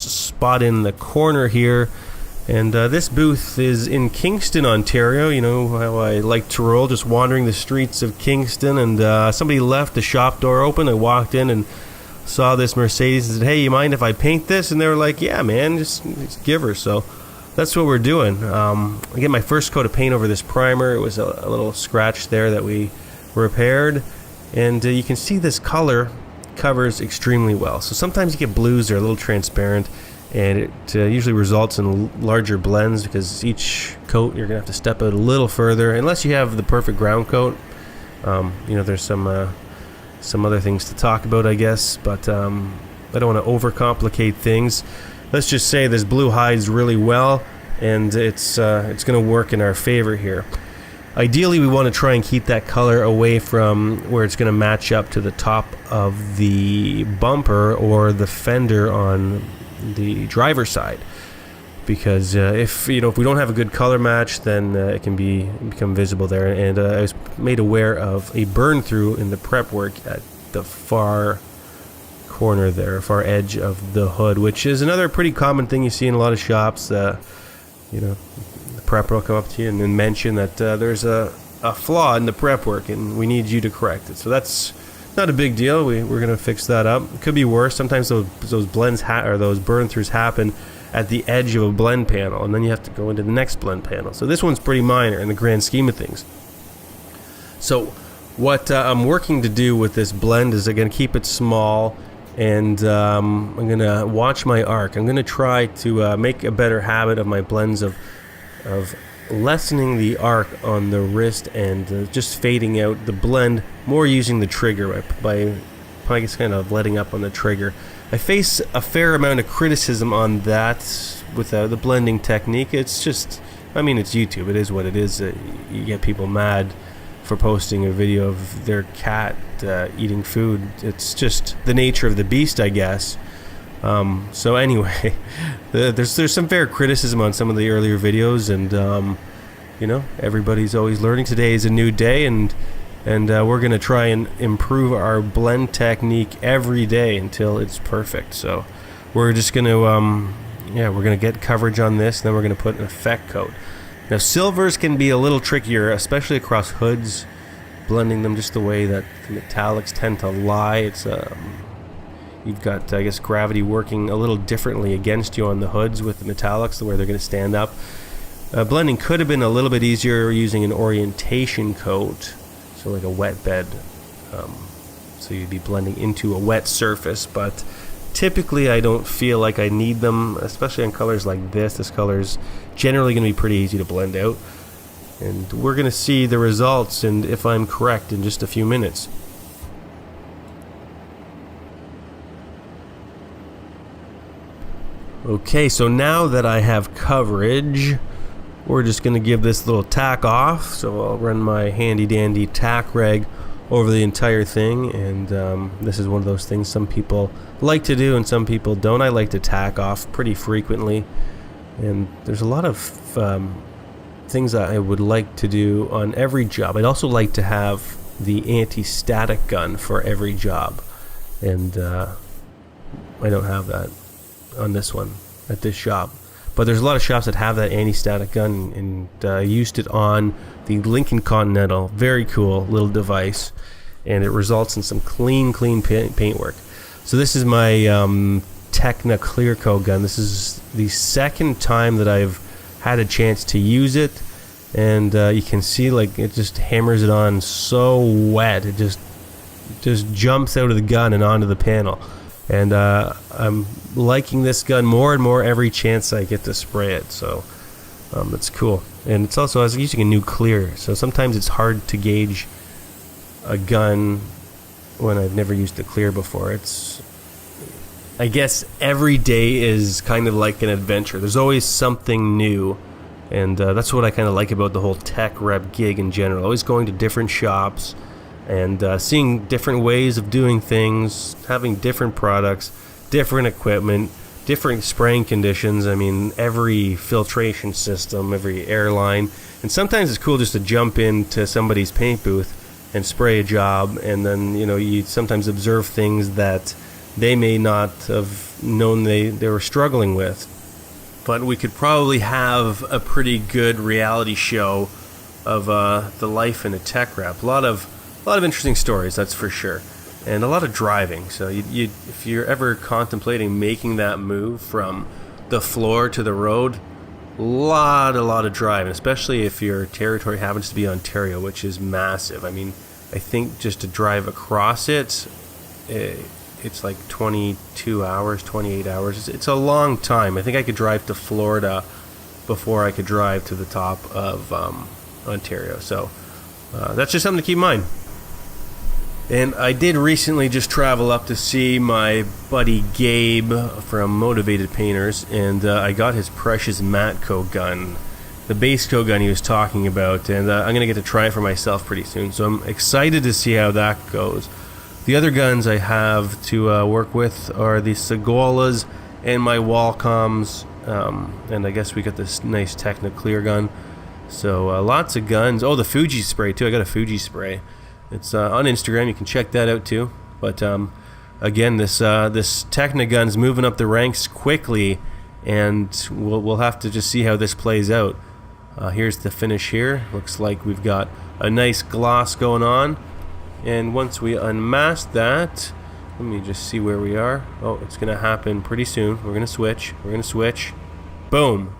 spot in the corner here. And this booth is in Kingston, Ontario. You know how I like to roll, just wandering the streets of Kingston. And somebody left the shop door open. I walked in and saw this Mercedes and said, "Hey, you mind if I paint this?" And they were like, "Yeah, man, just give her." So that's what we're doing. I get my first coat of paint over this primer. It was a little scratch there that we repaired. And you can see this color covers extremely well. So sometimes you get blues that are a little transparent, and it usually results in larger blends because each coat you're gonna have to step out a little further unless you have the perfect ground coat. You know, there's some other things to talk about, I guess, but I don't want to overcomplicate things. Let's just say this blue hides really well, and it's gonna work in our favor here. Ideally, we want to try and keep that color away from where it's going to match up to the top of the bumper or the fender on the driver's side, because if we don't have a good color match, then it can become visible there. And I was made aware of a burn through in the prep work at the far corner there, far edge of the hood, which is another pretty common thing you see in a lot of shops. The prepper will come up to you and then mention that there's a flaw in the prep work and we need you to correct it. So that's not a big deal. We're going to fix that up. It could be worse. Sometimes those blends or those burn throughs happen at the edge of a blend panel, and then you have to go into the next blend panel. So this one's pretty minor in the grand scheme of things. So what I'm working to do with this blend is I'm going to keep it small, and I'm going to watch my arc. I'm going to try to make a better habit of my blends of lessening the arc on the wrist and just fading out the blend, more using the trigger by I guess kind of letting up on the trigger. I face a fair amount of criticism on that with the blending technique. It's just, I mean, it's YouTube. It is what it is. You get people mad for posting a video of their cat eating food. It's just the nature of the beast, I guess. So anyway, there's some fair criticism on some of the earlier videos, and everybody's always learning. Today is a new day, and we're gonna try and improve our blend technique every day until it's perfect. So we're just gonna we're gonna get coverage on this, and then we're gonna put an effect coat. Now silvers can be a little trickier, especially across hoods, blending them just the way that the metallics tend to lie. It's you've got, I guess, gravity working a little differently against you on the hoods with the metallics, where they're going to stand up. Blending could have been a little bit easier using an orientation coat, so like a wet bed. So you'd be blending into a wet surface, but typically I don't feel like I need them, especially on colors like this. This color's generally going to be pretty easy to blend out. And we're going to see the results, and if I'm correct, in just a few minutes. Okay, so now that I have coverage, we're just going to give this little tack off. So I'll run my handy dandy tack rag over the entire thing, and this is one of those things some people like to do and some people don't. I like to tack off pretty frequently, and there's a lot of things that I would like to do on every job. I'd also like to have the anti-static gun for every job, and I don't have that on this one at this shop, but there's a lot of shops that have that anti-static gun, and I used it on the Lincoln Continental. Very cool little device, and it results in some clean paint work. So this is my Tecna Clear Coat gun. This is the second time that I've had a chance to use it, and you can see like it just hammers it on so wet. It just jumps out of the gun and onto the panel. And I'm liking this gun more and more every chance I get to spray it, so that's cool. And it's also, I was using a new clear, so sometimes it's hard to gauge a gun when I've never used a clear before. It's, I guess every day is kind of like an adventure. There's always something new, and that's what I kind of like about the whole tech rep gig in general. Always going to different shops, and seeing different ways of doing things, having different products, different equipment, different spraying conditions. I mean, every filtration system, every airline. And sometimes it's cool just to jump into somebody's paint booth and spray a job, and then you sometimes observe things that they may not have known they were struggling with. But we could probably have a pretty good reality show of the life in a tech wrap. A lot of interesting stories, that's for sure, and a lot of driving. So if you're ever contemplating making that move from the floor to the road, a lot of driving, especially if your territory happens to be Ontario, which is massive. I mean, I think just to drive across it, it's like 22 hours, 28 hours. It's a long time. I think I could drive to Florida before I could drive to the top of Ontario. So that's just something to keep in mind. And I did recently just travel up to see my buddy Gabe from Motivated Painters, and I got his precious Matco gun, the base coat gun he was talking about, and I'm going to get to try it for myself pretty soon. So I'm excited to see how that goes. The other guns I have to work with are the Segolas and my Walcoms, and I guess we got this nice Techniclear gun. So lots of guns. Oh, the Fuji spray too. I got a Fuji spray. It's on Instagram. You can check that out too. But again, this Technigun's moving up the ranks quickly, and we'll have to just see how this plays out. Here's the finish here. Looks like we've got a nice gloss going on. And once we unmask that, let me just see where we are. Oh, it's going to happen pretty soon. We're going to switch. Boom.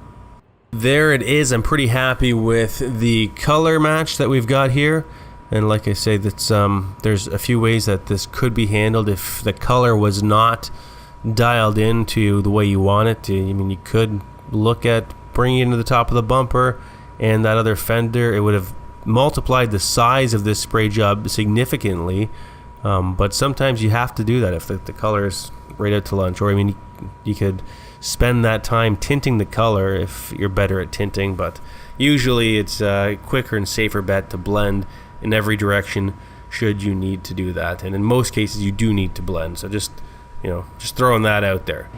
There it is. I'm pretty happy with the color match that we've got here. And like I say, that's there's a few ways that this could be handled if the color was not dialed into the way you want it to. I mean, you could look at bringing it into the top of the bumper and that other fender. It would have multiplied the size of this spray job significantly. But sometimes you have to do that if the color is right out to lunch. Or, I mean, you could spend that time tinting the color if you're better at tinting. But usually it's a quicker and safer bet to blend in every direction should you need to do that, and in most cases you do need to blend. So just throwing that out there.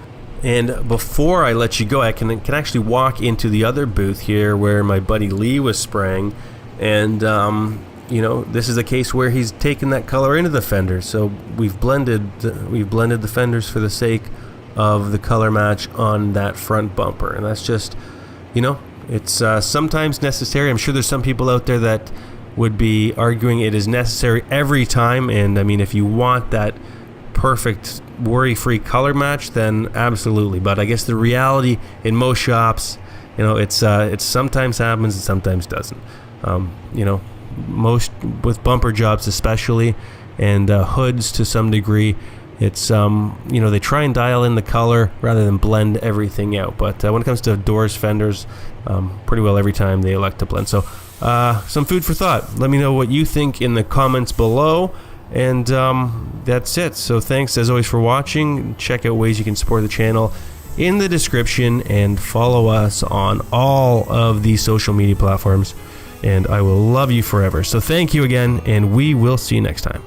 And before I let you go, I can actually walk into the other booth here where my buddy Lee was spraying, and this is a case where he's taken that color into the fender. So we've blended the fenders for the sake of the color match on that front bumper, and that's just it's sometimes necessary. I'm sure there's some people out there that would be arguing it is necessary every time, and I mean, if you want that perfect worry-free color match, then absolutely. But I guess the reality in most shops, it sometimes happens and sometimes doesn't. Most with bumper jobs especially, and hoods to some degree, it's they try and dial in the color rather than blend everything out. But when it comes to doors, fenders, pretty well every time they elect to blend. So some food for thought. Let me know what you think in the comments below, and that's it. So thanks as always for watching. Check out ways you can support the channel in the description, and follow us on all of the social media platforms, and I will love you forever. So thank you again, and we will see you next time.